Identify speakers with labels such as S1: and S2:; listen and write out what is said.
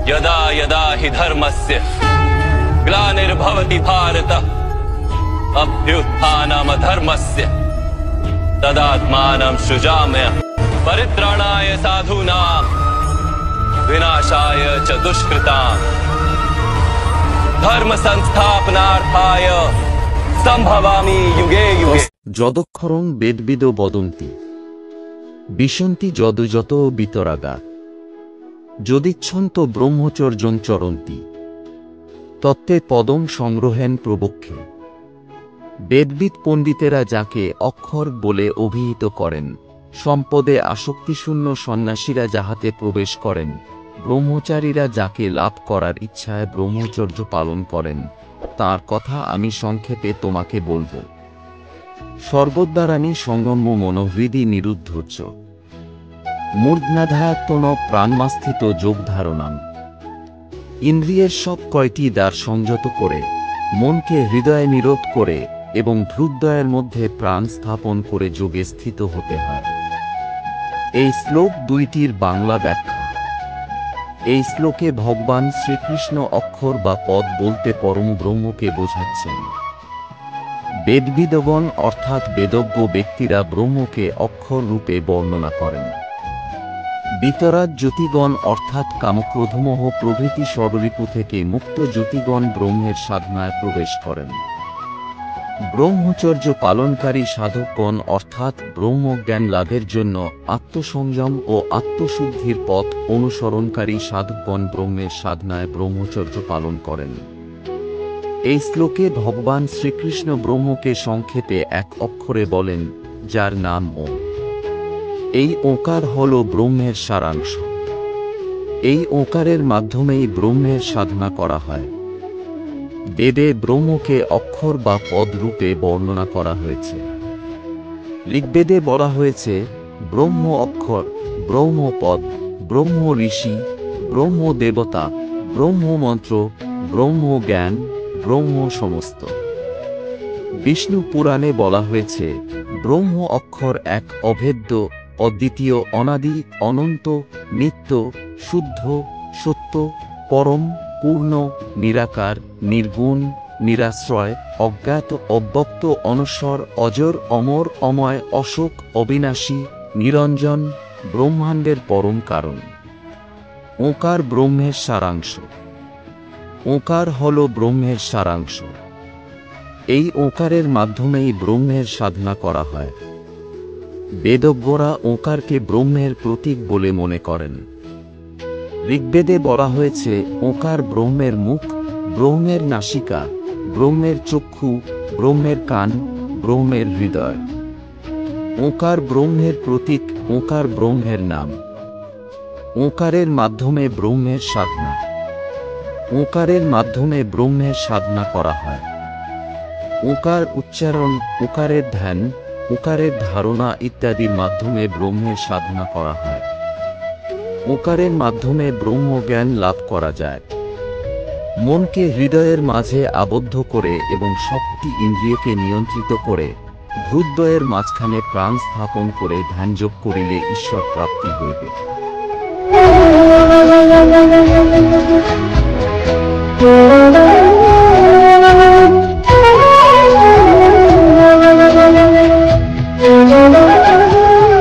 S1: यदा यदा हि धर्मस्य ग्लानिर्भवति भारत अभ्युत्थानमधर्मस्य तदात्मानं सृजाम्यहं परित्राणाय साधूनां विनाशाय च दुष्कृतां धर्म संस्थापनार्थाय संभवामि युगे युगे।
S2: যদক্ষরং বেদবিদো বদন্তি বিশন্তি যদযত বিতরাগা যদিচ্ছন্ত ব্রহ্মচর্যং চরন্তি তত্ত্বে পদং সংগ্রহেন প্রবক্ষে। বেদবিদ পণ্ডিতেরা যাকে অক্ষর বলে অভিহিত করেন, সম্পদে আসক্তিশূন্য সন্ন্যাসীরা যাহাতে প্রবেশ করেন, ব্রহ্মচারীরা যাকে লাভ করার ইচ্ছায় ব্রহ্মচর্য পালন করেন, তার কথা আমি সংক্ষেপে তোমাকে বলবো। সর্বদ্বারানি সংগম্য মনোহৃদি নিরুদ্ধর্য মূর্ধ্নাধায়াত্মন প্রাণমাস্থিত যোগ ধারণাম। ইন্দ্রিয়ের সব কয়টি দ্বার সংযত করে, মনকে হৃদয়ে নিরোধ করে এবং হৃদয়ের মধ্যে প্রাণ স্থাপন করে যোগে স্থিত হতে হয়। এই শ্লোক দুইটির বাংলা ব্যাখ্যা। এই শ্লোকে ভগবান শ্রীকৃষ্ণ অক্ষর বা পদ বলতে পরম ব্রহ্মকে বোঝাচ্ছেন। বেদবিদগণ অর্থাৎ বেদজ্ঞ ব্যক্তিরা ব্রহ্মকে অক্ষর রূপে বর্ণনা করেন। বিতরাগ জ্যোতিগণ অর্থাৎ কামক্রোধমোহ প্রভৃতি ষড়রিপু থেকে মুক্ত জ্যোতিগণ ব্রহ্মের সাধনায় প্রবেশ করেন। ব্রহ্মচর্য পালনকারী সাধকগণ অর্থাৎ ব্রহ্মজ্ঞান লাভের জন্য আত্মসংযম ও আত্মশুদ্ধির পথ অনুসরণকারী সাধকগণ ব্রহ্মের সাধনায় ব্রহ্মচর্য পালন করেন। এই শ্লোকে ভগবান শ্রীকৃষ্ণ ব্রহ্মকে সংক্ষেপে এক অক্ষরে বলেন, যার নাম ওম। এই ওঁকার হল ব্রহ্মের সারাংশ। এই ওঁকারের মাধ্যমেই ব্রহ্মের সাধনা করা হয়। বেদে ব্রহ্মকে অক্ষর বা পদ রূপে বর্ণনা করা হয়েছে। ঋগ্বেদে বলা হয়েছে ব্রহ্ম অক্ষর, ব্রহ্ম পদ, ব্রহ্ম ঋষি, ব্রহ্ম দেবতা, ব্রহ্ম মন্ত্র, ব্রহ্ম জ্ঞান, ব্রহ্ম সমস্ত। বিষ্ণু পুরাণে বলা হয়েছে ব্রহ্ম অক্ষর এক অভেদ্য, অদ্বিতীয়, অনাদি, অনন্ত, নিত্য, শুদ্ধ, সত্য, পরম, পূর্ণ, নিরাকার, নির্গুণ, নিরাশ্রয়, অজ্ঞাত, অব্যক্ত, অনশ্বর, অজর, অমর, অময়, অশোক, অবিনাশী, নিরঞ্জন, ব্রহ্মাণ্ডের পরম কারণ। ওঁকার ব্রহ্মের সারাংশ। ওঁকার হল ব্রহ্মের সারাংশ। এই ওঁকারের মাধ্যমেই ব্রহ্মের সাধনা করা হয়। বেদজ্ঞরা ওঁকারকে ব্রহ্মের প্রতীক বলে মনে করেন। ঋগ্বেদে বলা হয়েছে ওঁকার ব্রহ্মের মুখ, ব্রহ্মের নাসিকা, ব্রহ্মের চক্ষু, ব্রহ্মের কান, ব্রহ্মের হৃদয়। ওঁকার ব্রহ্মের প্রতীক, ওঁকার ব্রহ্মের নাম। ওঁকারের মাধ্যমে ব্রহ্মের সাধনা। ওঁকারের মাধ্যমে ব্রহ্মের সাধনা করা হয়। ওঁকার উচ্চারণ, ওঁকারের ধ্যান, ওঁকারের ধারণা ইত্যাদির মাধ্যমে ব্রহ্মের সাধনা করা হয়। ওঁকারের মাধ্যমে ব্রহ্মজ্ঞান লাভ করা যায়। মনকে হৃদয়ের মাঝে আবদ্ধ করে এবং সবটি ইন্দ্রিয়কে নিয়ন্ত্রিত করে হৃদয়ের মাঝখানে প্রাণ স্থাপন করে ধ্যানযোগ করিলে ঈশ্বর প্রাপ্তি হইবে।
S3: Thank you.